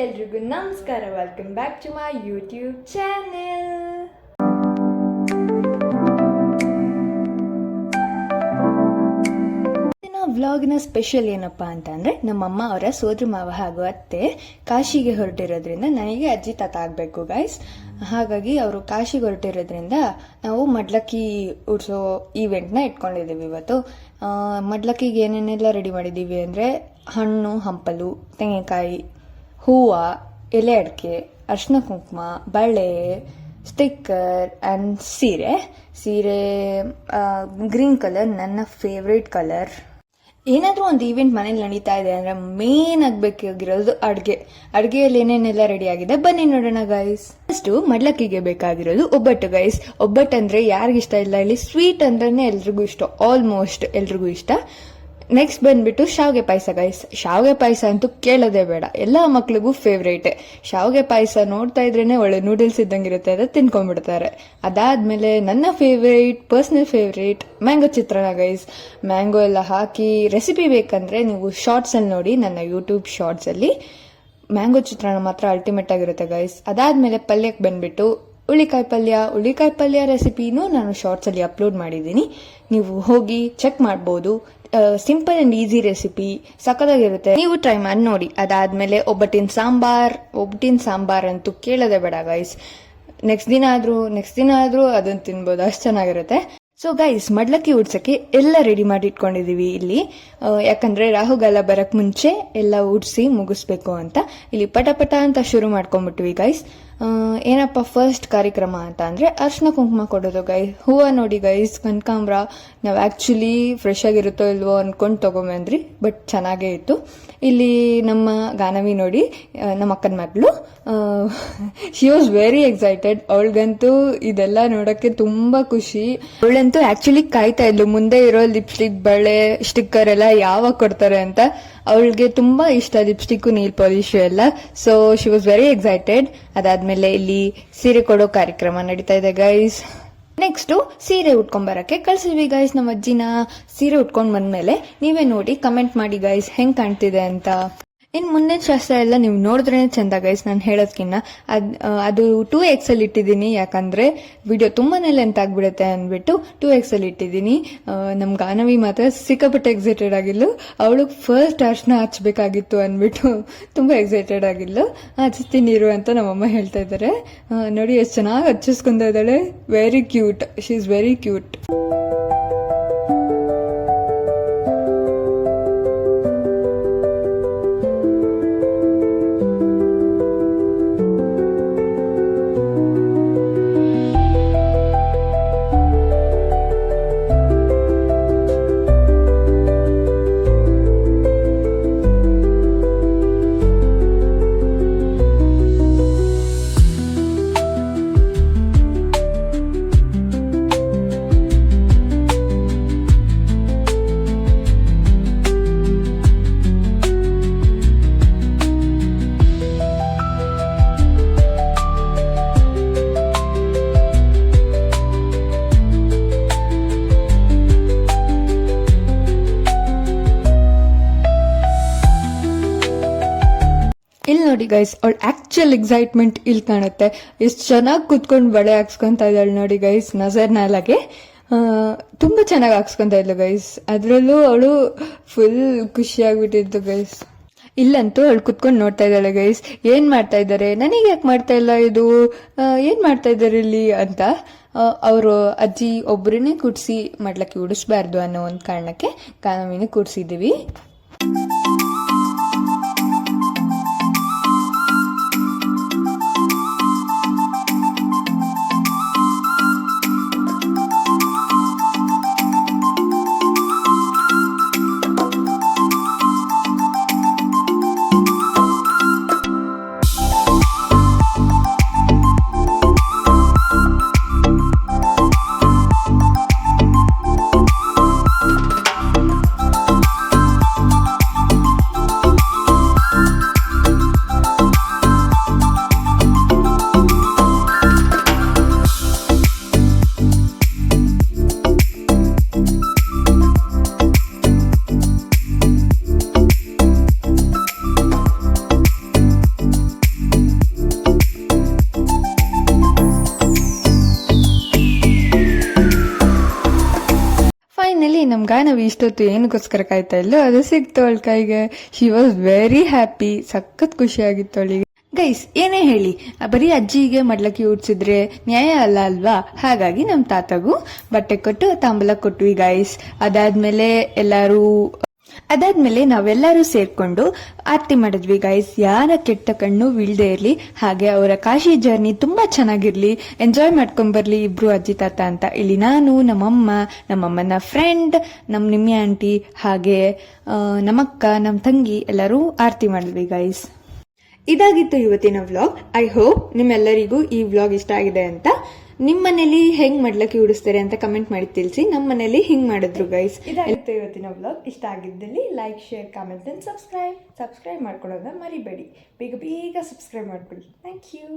ಎಲ್ರಿಗೂ ನಮಸ್ಕಾರ. Welcome back to my YouTube channel. ವ್ಲಾಗ್ನ ಸ್ಪೆಷಲ್ ಏನಪ್ಪ ಅಂತಂದರೆ ನಮ್ಮಮ್ಮ ಅವರ ಸೋದರ ಮಾವ ಹಾಗೂ ಅತ್ತೆ ಕಾಶಿಗೆ ಹೊರಟಿರೋದ್ರಿಂದ ನನಗೆ ಅಜ್ಜಿ ತಾತ ಆಗಬೇಕು ಗೈಸ್. ಹಾಗಾಗಿ ಅವರು ಕಾಶಿಗೆ ಹೊರಟಿರೋದ್ರಿಂದ ನಾವು ಮಡ್ಲಕ್ಕಿ ಉಡ್ಸೋ ಈವೆಂಟ್ನ ಇಟ್ಕೊಂಡಿದ್ದೀವಿ ಇವತ್ತು. ಮಡ್ಲಕ್ಕಿಗೆ ಏನೇನೆಲ್ಲ ರೆಡಿ ಮಾಡಿದ್ದೀವಿ ಅಂದರೆ ಹಣ್ಣು ಹಂಪಲು, ತೆಂಗಿನಕಾಯಿ, ಹೂವು, ಎಲೆ ಅಡಿಕೆ, ಅರ್ಶಿನ ಕುಂಕುಮ, ಬಳೆ, ಸ್ಟಿಕ್ಕರ್ ಆ್ಯಂಡ್ ಸೀರೆ ಗ್ರೀನ್ ಕಲರ್, ನನ್ನ ಫೇವ್ರೇಟ್ ಕಲರ್. ಏನಾದರೂ ಒಂದು ಈವೆಂಟ್ ಮನೇಲಿ ನಡೀತಾ ಇದೆ ಅಂದರೆ ಮೇನ್ ಆಗಬೇಕಾಗಿರೋದು ಅಡುಗೆಯಲ್ಲಿ ಏನೇನೆಲ್ಲ ರೆಡಿ ಆಗಿದೆ ಬನ್ನಿ ನೋಡೋಣ ಗೈಸ್. ಫಸ್ಟು ಮಡ್ಲಕ್ಕಿಗೆ ಬೇಕಾಗಿರೋದು ಒಬ್ಬಟ್ಟು ಗೈಸ್. ಒಬ್ಬಟ್ಟು ಅಂದರೆ ಯಾರಿಗಿಷ್ಟ ಇಲ್ಲ, ಇಲ್ಲಿ ಸ್ವೀಟ್ ಅಂದ್ರೇ ಎಲ್ರಿಗೂ ಇಷ್ಟ, ಆಲ್ಮೋಸ್ಟ್ ಎಲ್ರಿಗೂ ಇಷ್ಟ. ನೆಕ್ಸ್ಟ್ ಬಂದ್ಬಿಟ್ಟು ಶಾವಿಗೆ ಪಾಯಸ ಗೈಸ್. ಶಾವಿಗೆ ಪಾಯಸ ಅಂತೂ ಕೇಳೋದೇ ಬೇಡ, ಎಲ್ಲ ಮಕ್ಳಿಗೂ ಫೇವ್ರೇಟ್. ಶಾವಿಗೆ ಪಾಯಸ ನೋಡ್ತಾ ಇದ್ರೇನೆ ಒಳ್ಳೆ ನೂಡಲ್ಸ್ ಇದ್ದಂಗಿರುತ್ತೆ, ಅದು ತಿನ್ಕೊಂಡ್ಬಿಡ್ತಾರೆ. ಅದಾದ್ಮೇಲೆ ನನ್ನ ಪರ್ಸನಲ್ ಫೇವ್ರೇಟ್ ಮ್ಯಾಂಗೋ ಚಿತ್ರಾನ್ನ ಗೈಸ್. ಮ್ಯಾಂಗೋ ಎಲ್ಲ ಹಾಕಿ ರೆಸಿಪಿ ಬೇಕಂದ್ರೆ ನೀವು ಶಾರ್ಟ್ಸ್ ಅಲ್ಲಿ ನೋಡಿ, ನನ್ನ ಯೂಟ್ಯೂಬ್ ಶಾರ್ಟ್ಸ್ ಅಲ್ಲಿ ಮ್ಯಾಂಗೋ ಚಿತ್ರಾನ್ನ ಮಾತ್ರ ಅಲ್ಟಿಮೇಟ್ ಆಗಿರುತ್ತೆ ಗೈಸ್. ಅದಾದ್ಮೇಲೆ ಪಲ್ಯಕ್ಕೆ ಬಂದ್ಬಿಟ್ಟು ಹುಳಿಕಾಯಿ ಪಲ್ಯ ರೆಸಿಪಿನೂ ನಾನು ಶಾರ್ಟ್ಸ್ ಅಲ್ಲಿ ಅಪ್ಲೋಡ್ ಮಾಡಿದ್ದೀನಿ, ನೀವು ಹೋಗಿ ಚೆಕ್ ಮಾಡ್ಬೋದು. ಸಿಂಪಲ್ ಅಂಡ್ ಈಸಿ ರೆಸಿಪಿ, ಸಕ್ಕತ್ತಾಗಿರುತ್ತೆ, ನೀವು ಟ್ರೈ ಮಾಡಿ ನೋಡಿ. ಅದಾದ್ಮೇಲೆ ಒಬ್ಬಟ್ಟಿನ ಸಾಂಬಾರ್ ಅಂತೂ ಕೇಳೋದೇ ಬೇಡ ಗೈಸ್. ನೆಕ್ಸ್ಟ್ ದಿನ ಆದ್ರೂ ಅದನ್ನ ತಿನ್ಬೋದು, ಅಷ್ಟು ಚೆನ್ನಾಗಿರುತ್ತೆ. ಸೊ ಗೈಸ್, ಮಡ್ಲಕ್ಕಿ ಉಡ್ಸಕ್ಕೆ ಎಲ್ಲ ರೆಡಿ ಮಾಡಿ ಇಟ್ಕೊಂಡಿದೀವಿ ಇಲ್ಲಿ. ಯಾಕಂದ್ರೆ ರಾಹುಗಾಲ ಬರಕ್ ಮುಂಚೆ ಎಲ್ಲ ಉಡ್ಸಿ ಮುಗಿಸ್ಬೇಕು ಅಂತ ಇಲ್ಲಿ ಪಟ ಅಂತ ಶುರು ಮಾಡ್ಕೊಂಡ್ಬಿಟ್ವಿ ಗೈಸ್. ಏನಪ್ಪ ಫಸ್ಟ್ ಕಾರ್ಯಕ್ರಮ ಅಂತ ಅಂದ್ರೆ ಅರ್ಶಿನ ಕುಂಕುಮ ಕೊಡೋದು ಗೈಸ್. ಹೂವು ನೋಡಿ ಗೈಸ್, ಕನಕಾಂಬ್ರ. ನಾವು ಆಕ್ಚುಲಿ ಫ್ರೆಶ್ ಆಗಿರುತ್ತೋ ಇಲ್ವೋ ಅನ್ಕೊಂಡು ತಗೊಂಬಂದ್ರಿ, ಬಟ್ ಚೆನ್ನಾಗೇ ಇತ್ತು. ಇಲ್ಲಿ ನಮ್ಮ ಗಾನವಿ ನೋಡಿ, ನಮ್ಮ ಅಕ್ಕನ ಮಗಳು, ಶಿ ವಾಸ್ ವೆರಿ ಎಕ್ಸೈಟೆಡ್. ಅವಳಿಗಂತೂ ಇದೆಲ್ಲ ನೋಡಕ್ಕೆ ತುಂಬಾ ಖುಷಿ. ಅವಳಂತೂ ಆಕ್ಚುಲಿ ಕಾಯ್ತಾ ಇದ್ಲು ಮುಂದೆ ಇರೋ ಲಿಪ್ಸ್ಟಿಕ್, ಬಳೆ, ಸ್ಟಿಕ್ಕರ್ ಎಲ್ಲ ಯಾವಾಗ ಕೊಡ್ತಾರೆ ಅಂತ. ಅವಳಿಗೆ ತುಂಬಾ ಇಷ್ಟ ಲಿಪ್ಸ್ಟಿಕ್, ನೀಲ್ ಪಾಲಿಶ್ ಎಲ್ಲ. So she was very excited. ಅದಾದ್ಮೇಲೆ ಇಲ್ಲಿ ಸೀರೆ ಕೊಡೋ ಕಾರ್ಯಕ್ರಮ ನಡೀತಾ ಇದೆ ಗೈಸ್. ನೆಕ್ಸ್ಟ್ ಸೀರೆ ಉಟ್ಕೊಂಡ್ ಬರಕ್ಕೆ ಕಳ್ಸಿದ್ವಿ ಗೈಸ್ ನಮ್ಮ ಅಜ್ಜಿನ. ಸೀರೆ ಉಟ್ಕೊಂಡ್ ಬಂದ್ಮೇಲೆ ನೀವೇ ನೋಡಿ ಕಮೆಂಟ್ ಮಾಡಿ ಗೈಸ್ ಹೆಂಗ್ ಕಾಣ್ತಿದೆ ಅಂತ. ಇನ್ ಮುಂದಿನ ಶಾಸ್ತ್ರ ಎಲ್ಲ ನೀವು ನೋಡಿದ್ರೇನೆ ಚಂದ ಗೈಸ್, ನಾನು ಹೇಳೋದ್ಕಿನ್ನ. ಅದು 2x ಅಲ್ಲಿ ಇಟ್ಟಿದ್ದೀನಿ, ಯಾಕಂದ್ರೆ ವಿಡಿಯೋ ತುಂಬಾನೇ ಲೆಂತ್ ಆಗ್ಬಿಡುತ್ತೆ ಅಂದ್ಬಿಟ್ಟು 2x ಅಲ್ಲಿ ಇಟ್ಟಿದ್ದೀನಿ. ನಮ್ ಗಾನವಿ ಮಾತ್ರ ಸಿಕ್ಕಾಪಟ್ಟೆ ಎಕ್ಸೈಟೆಡ್ ಆಗಿಲ್ಲ. ಅವಳು ಫಸ್ಟ್ ಅರ್ಶನ ಹಚ್ಬೇಕಾಗಿತ್ತು ಅಂದ್ಬಿಟ್ಟು ತುಂಬಾ ಎಕ್ಸೈಟೆಡ್ ಆಗಿಲ್ಲ. ಹಚ್ತೀನಿ ಇರು ಅಂತ ನಮ್ಮಮ್ಮ ಹೇಳ್ತಾ ಇದ್ದಾರೆ. ನೋಡಿ ಎಷ್ಟು ಚೆನ್ನಾಗಿ ಹಚ್ಚಿಸ್ಕೊಂತ ಇದ್ದಾಳೆ. Very cute, she is very cute. ಇಲ್ಲಿ ನೋಡಿ ಗೈಸ್, ಅವಳ ಆಕ್ಚುಯಲ್ ಎಕ್ಸೈಟ್ಮೆಂಟ್ ಇಲ್ಲಿ ಕಾಣುತ್ತೆ. ಎಷ್ಟು ಚೆನ್ನಾಗಿ ಕುತ್ಕೊಂಡು ಬಳೆ ಹಾಕ್ಸ್ಕೊಂತ ಇದ್ದಾಳೆ ನೋಡಿ ಗೈಸ್. ನಜರ್ ನಾಲಾಗೆ ತುಂಬಾ ಚೆನ್ನಾಗಿ ಹಾಕ್ಸ್ಕೊಂತ ಇದ್ಲು ಗೈಸ್. ಅದ್ರಲ್ಲೂ ಅವಳು ಫುಲ್ ಖುಷಿ ಆಗ್ಬಿಟ್ಟಿದ್ದು ಗೈಸ್. ಇಲ್ಲಂತೂ ಅವಳು ಕುತ್ಕೊಂಡು ನೋಡ್ತಾ ಇದ್ದಾಳೆ ಗೈಸ್, ಏನ್ ಮಾಡ್ತಾ ಇದ್ದಾರೆ, ನನಗೆ ಯಾಕೆ ಮಾಡ್ತಾ ಇಲ್ಲ ಇದು, ಏನ್ ಮಾಡ್ತಾ ಇದ್ದಾರೆ ಇಲ್ಲಿ ಅಂತ. ಅವರು ಅಜ್ಜಿ ಒಬ್ಬರನ್ನೇ ಕೂಡ್ಸಿ ಮಡ್ಲಕ್ಕಿ ಉಡಿಸ್ಬಾರ್ದು ಅನ್ನೋ ಒಂದು ಕಾರಣಕ್ಕೆ ಕಾನವಿನ ಕೂಡ್ಸಿದೀವಿ. ನಮ್ಗ ನಾವು ಇಷ್ಟೊತ್ತು ಏನಕ್ಕೋಸ್ಕರ ಕಾಯ್ತಾ ಇಲ್ಲೋ ಅದು ಸಿಕ್ತು ಅವಳ ಕೈಗೆ. ಶಿ ವಾಸ್ ವೆರಿ ಹ್ಯಾಪಿ, ಸಖತ್ ಖುಷಿ ಆಗಿತ್ತು ಅವಳಿಗೆ. ಗೈಸ್ ಏನೇ ಹೇಳಿ, ಬರೀ ಅಜ್ಜಿಗೆ ಮಡ್ಲಕ್ಕಿ ಉಡ್ಸಿದ್ರೆ ನ್ಯಾಯ ಅಲ್ಲ ಅಲ್ವಾ? ಹಾಗಾಗಿ ನಮ್ ತಾತಗೂ ಬಟ್ಟೆ ಕೊಟ್ಟು ತಾಂಬೂಲ ಕೊಟ್ವಿ ಗೈಸ್. ಅದಾದ್ಮೇಲೆ ನಾವೆಲ್ಲರೂ ಸೇರ್ಕೊಂಡು ಆರತಿ ಮಾಡಿದ್ವಿ ಗೈಸ್. ಯಾರ ಕೆಟ್ಟ ಕಣ್ಣು ಬೀಳ್ದೆ ಇರ್ಲಿ, ಹಾಗೆ ಅವರ ಕಾಶಿ ಜರ್ನಿ ತುಂಬಾ ಚೆನ್ನಾಗಿರ್ಲಿ, ಎಂಜಾಯ್ ಮಾಡ್ಕೊಂಡ್ ಬರ್ಲಿ ಇಬ್ರು ಅಜ್ಜಿ ತಾತ ಅಂತ. ಇಲ್ಲಿ ನಾನು, ನಮ್ಮಮ್ಮನ ಫ್ರೆಂಡ್, ನಿಮ್ಮಿ ಆಂಟಿ, ಹಾಗೆ ನಮ್ಮಕ್ಕ, ನಮ್ಮ ತಂಗಿ ಎಲ್ಲರೂ ಆರತಿ ಮಾಡಿದ್ವಿ ಗೈಸ್. ಇದಾಗಿತ್ತು ಇವತ್ತಿನ ವ್ಲಾಗ್. ಐ ಹೋಪ್ ನಿಮ್ಮೆಲ್ಲರಿಗೂ ಈ ವ್ಲಾಗ್ ಇಷ್ಟ ಆಗಿದೆ ಅಂತ. ನಿಮ್ಮ ಮನೇಲಿ ಹೆಂಗ್ ಮಡ್ಲಕ್ಕಿ ಉಡಿಸ್ತಾರೆ ಅಂತ ಕಮೆಂಟ್ ಮಾಡಿ ತಿಳಿಸಿ. ನಮ್ಮ ಮನೇಲಿ ಹಿಂಗ್ ಮಾಡಿದ್ರು ಗೈಸ್. ಇದಾಗಿತ್ತು ಇವತ್ತಿನ ವ್ಲಾಗ್. ಇಷ್ಟ ಆಗಿದ್ದಲ್ಲಿ like, share, comment and subscribe ಮಾಡ್ಕೊಳ್ಳೋದನ್ನ ಮರಿಬೇಡಿ. ಬೇಗ ಬೇಗ ಸಬ್ಸ್ಕ್ರೈಬ್ ಮಾಡ್ಕೊಳ್ಳಿ. Thank you.